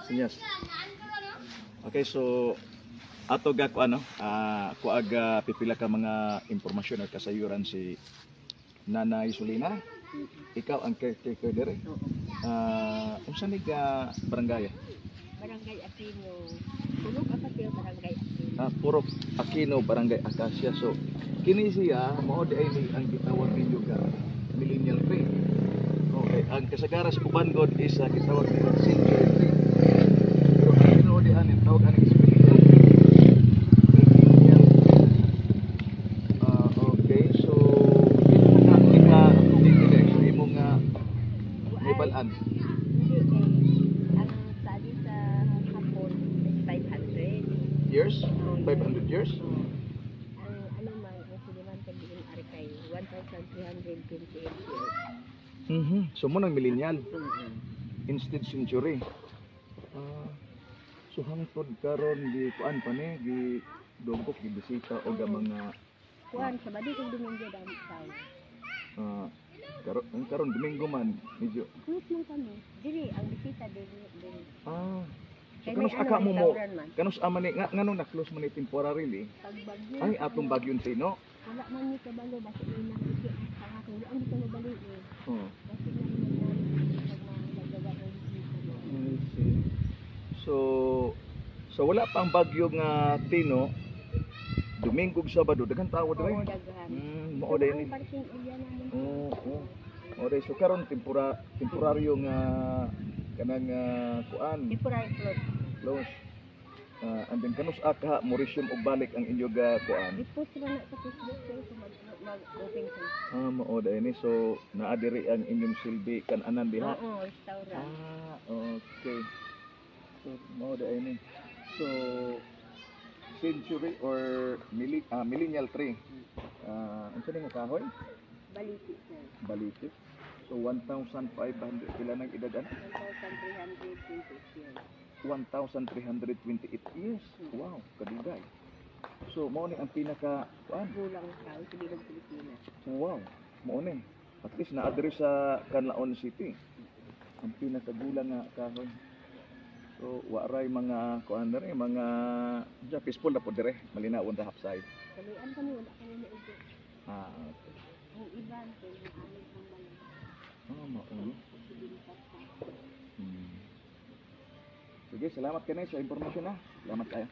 Yes. Okay, so ato ga ko ano, kuaga pipila ka mga impormasyon at kasayuran si Nanay Sulina. Ikaw ang caretaker dire. Unsa ni ka barangay? Barangay Aquino. Purok Acacia, Barangay Aquino. Purok Aquino, Barangay Acacia. So kini siya mao di ay ang gitawag ninyo ka millennial tree. Okay, ang kasagaran sa uban god is gitawag nila century tree. Pero ang tinuodian ang tawag ani is millennial tree. Okay, so ika dili so imong ibalan. Ang sabi sa hapon is 500. Years? 500 years? Ang ano man, ang siliman sa diin ari kay 1,328 years. So mo nang millennial instead century. So hangtod karon gi kuan pa ni gi dugok gi bisita o ga mga Kuan sa badi kung Domingo dami tayo. karon Domingo man medyo Close lang kami. Diri ang bisita diri. so kanus aka mo kanus aman ni nganong na close man ni temporarily Pagbagyo. ay atong Bagyong Tino. Wala man ni kabalo basta ina iki ang ako ang dito mo bali eh. Kasi na magagawa ng bisita. I see. So wala pang bagyo nga Tino. Domingo ug Sabado daghan tawo dire. Oo, daghan. Mao day ni. Ang parking area namin. Oo. Ore so karon temporaryo nga kanang kuan Temporary close. And then kanus aka mo resume og balik ang inyo ga kuan. Dito sila na sa Facebook so mag-open ko. Mao day ni so naa diri ang inyong silbi kan anan diha. Oo, restaurant. Okay. So mao day ni. So century or millennial tree. Unsa ni nga kahoy? Baliti sir. Baliti. So 1,500 pila nang edad ana? 1,328 years. 1,328 years. Wow, kadugay. So mao ni ang pinaka kuan. Gulang tao sa Bilog Pilipinas. Wow, mao ni. At least naa diri sa Canlaon City. Ang pinakagulang nga kahoy. So waray mga kuan diri, mga peaceful na po dire, malinawon ta hapsay. Kalian kami wala kami na ito. Okay. Ang iban ko yung amin ang balang. Mao ni. Sige, salamat kanay sa impormasyon na. Salamat kayo.